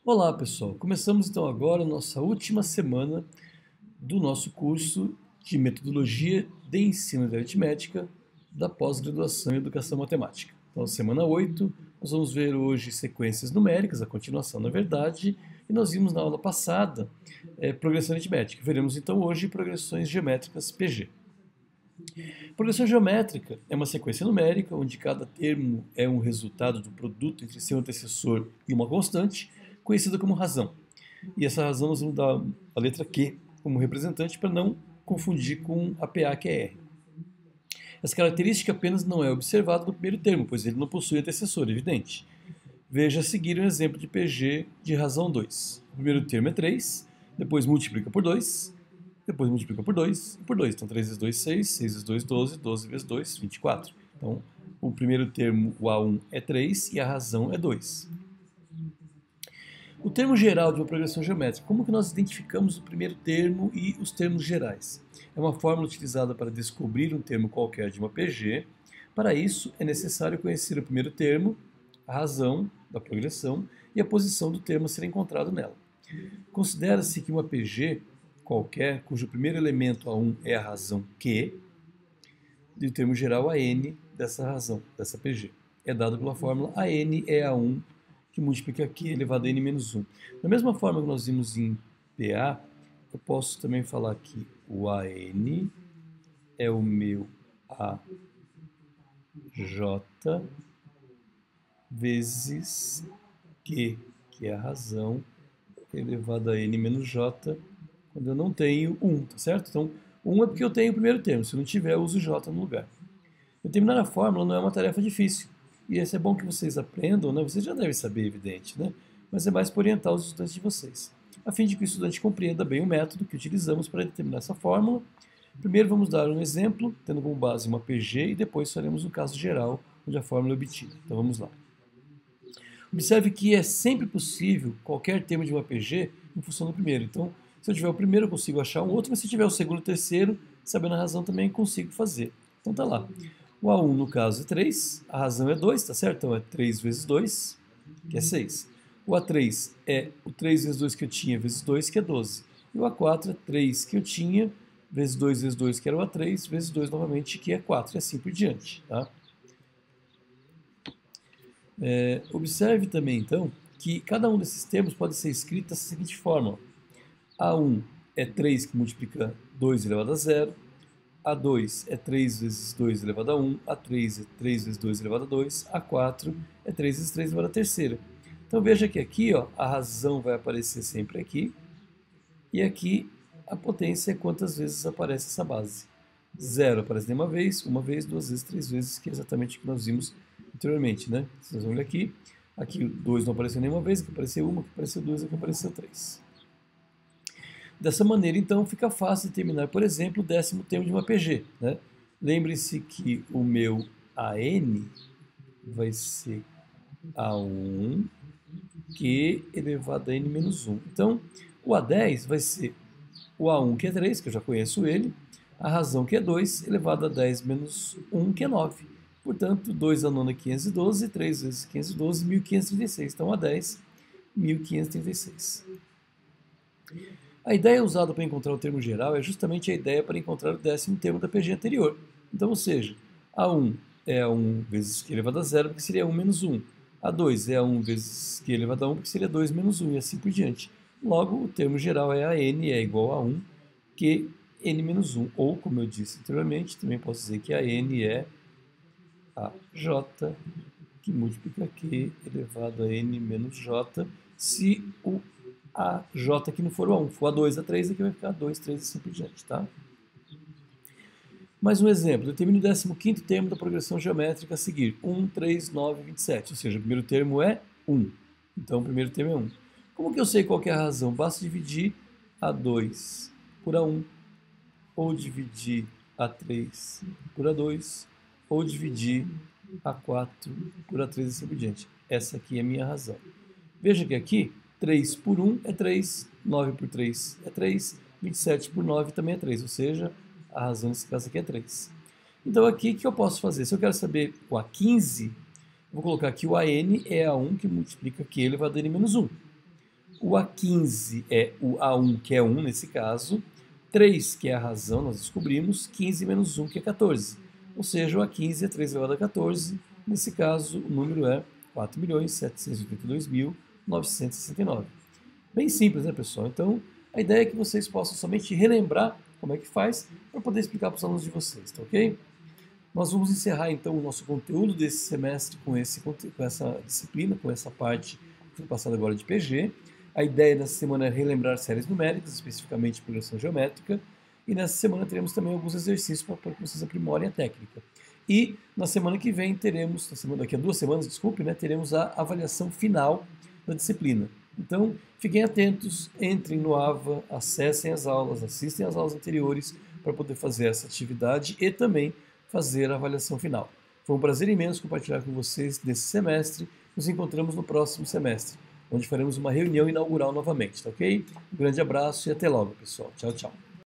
Olá, pessoal. Começamos então agora a nossa última semana do nosso curso de Metodologia de Ensino de Aritmética da pós-graduação em Educação Matemática. Então, semana 8, nós vamos ver hoje sequências numéricas, a continuação, na verdade, e nós vimos na aula passada progressão aritmética. Veremos então hoje progressões geométricas PG. Progressão geométrica é uma sequência numérica onde cada termo é um resultado do produto entre seu antecessor e uma constante, conhecida como razão. E essa razão nós vamos dar a letra Q como representante para não confundir com a PA, que é R. Essa característica apenas não é observada no primeiro termo, pois ele não possui antecessor, evidente. Veja a seguir um exemplo de PG de razão 2. O primeiro termo é 3, depois multiplica por 2, depois multiplica por 2 e por 2. Então 3 vezes 2, 6, 6 vezes 2, 12, 12 vezes 2, 24. Então o primeiro termo, o A1, é 3 e a razão é 2. O termo geral de uma progressão geométrica. Como que nós identificamos o primeiro termo e os termos gerais? É uma fórmula utilizada para descobrir um termo qualquer de uma PG. Para isso, é necessário conhecer o primeiro termo, a razão da progressão e a posição do termo a ser encontrado nela. Considera-se que uma PG qualquer, cujo primeiro elemento A1 é a razão Q, e o termo geral AN dessa razão, dessa PG. É dado pela fórmula AN é A1 que multiplica Q elevado a N menos 1. Da mesma forma que nós vimos em PA, eu posso também falar que o AN é o meu AJ vezes Q, que é a razão, elevado a N menos J, quando eu não tenho 1, tá certo? Então, 1 é porque eu tenho o primeiro termo, se eu não tiver, eu uso J no lugar. Determinar a fórmula não é uma tarefa difícil, e esse é bom que vocês aprendam, né? Vocês já devem saber, evidente, né? Mas é mais para orientar os estudantes de vocês, a fim de que o estudante compreenda bem o método que utilizamos para determinar essa fórmula. Primeiro vamos dar um exemplo, tendo como base uma PG, e depois faremos um caso geral, onde a fórmula é obtida. Então vamos lá. Observe que é sempre possível qualquer termo de uma PG em função do primeiro. Então, se eu tiver o primeiro, eu consigo achar um outro, mas se eu tiver o segundo e o terceiro, sabendo a razão, também consigo fazer. Então tá lá. O A1, no caso, é 3, a razão é 2, tá certo? Então é 3 vezes 2, que é 6. O A3 é o 3 vezes 2 que eu tinha, vezes 2, que é 12. E o A4 é 3 que eu tinha, vezes 2 vezes 2, que era o A3, vezes 2 novamente, que é 4, e assim por diante. Tá? Observe também, então, que cada um desses termos pode ser escrito da seguinte forma. A1 é 3 que multiplica 2 elevado a 0, A2 é 3 vezes 2 elevado a 1, A3 é 3 vezes 2 elevado a 2, A4 é 3 vezes 3 elevado a terceira. Então veja que aqui ó, a razão vai aparecer sempre aqui, e aqui a potência é quantas vezes aparece essa base. 0 aparece nenhuma vez, uma vez, duas vezes, três vezes, que é exatamente o que nós vimos anteriormente, né? Vocês vão ver aqui o 2 não apareceu nenhuma vez, aqui apareceu uma, aqui apareceu 2, aqui apareceu 3. Dessa maneira, então, fica fácil determinar, por exemplo, o 10º termo de uma PG. Né? Lembre-se que o meu AN vai ser A1 Q elevado a N menos 1. Então, o A10 vai ser o A1, que é 3, que eu já conheço ele, a razão, que é 2, elevado a 10 menos 1, que é 9. Portanto, 2 a nona é 512, 3 vezes 512, 1536. Então, A10, 1536. A ideia usada para encontrar o termo geral é justamente a ideia para encontrar o 10º termo da PG anterior. Então, ou seja, A1 é A1 vezes Q elevado a 0, porque seria 1 menos 1. A2 é A1 vezes Q elevado a 1, porque seria 2 menos 1, e assim por diante. Logo, o termo geral é AN é igual a 1, que N menos 1. Ou, como eu disse anteriormente, também posso dizer que AN é a J, que multiplica Q elevado a N menos J, se o a J aqui não for o A1, for A2, A3, aqui vai ficar A2, 3 e assim por diante, tá? Mais um exemplo, determine o 15º termo da progressão geométrica a seguir, 1, 3, 9, 27, ou seja, o primeiro termo é 1, então o primeiro termo é 1. Como que eu sei qual que é a razão? Basta dividir A2 por A1, ou dividir A3 por A2, ou dividir A4 por A3 e assim por diante. Essa aqui é a minha razão. Veja que aqui 3 por 1 é 3, 9 por 3 é 3, 27 por 9 também é 3, ou seja, a razão nesse caso aqui é 3. Então aqui o que eu posso fazer? Se eu quero saber o A15, vou colocar aqui o AN é A1 que multiplica Q elevado a N menos 1. O A15 é o A1, que é 1 nesse caso. 3, que é a razão, nós descobrimos. 15 menos 1, que é 14. Ou seja, o A15 é 3 elevado a 14. Nesse caso, o número é 4.782.969. Bem simples, né, pessoal? Então, a ideia é que vocês possam somente relembrar como é que faz para poder explicar para os alunos de vocês, tá ok? Nós vamos encerrar, então, o nosso conteúdo desse semestre com essa disciplina, com essa parte que foi passada agora de PG. A ideia dessa semana é relembrar séries numéricas, especificamente progressão geométrica, e nessa semana teremos também alguns exercícios para que vocês aprimorem a técnica. E na semana que vem teremos, daqui a 2 semanas, desculpe, né, teremos a avaliação final da disciplina. Então, fiquem atentos, entrem no AVA, acessem as aulas, assistem às aulas anteriores para poder fazer essa atividade e também fazer a avaliação final. Foi um prazer imenso compartilhar com vocês desse semestre. Nos encontramos no próximo semestre, onde faremos uma reunião inaugural novamente, tá ok? Um grande abraço e até logo, pessoal. Tchau, tchau.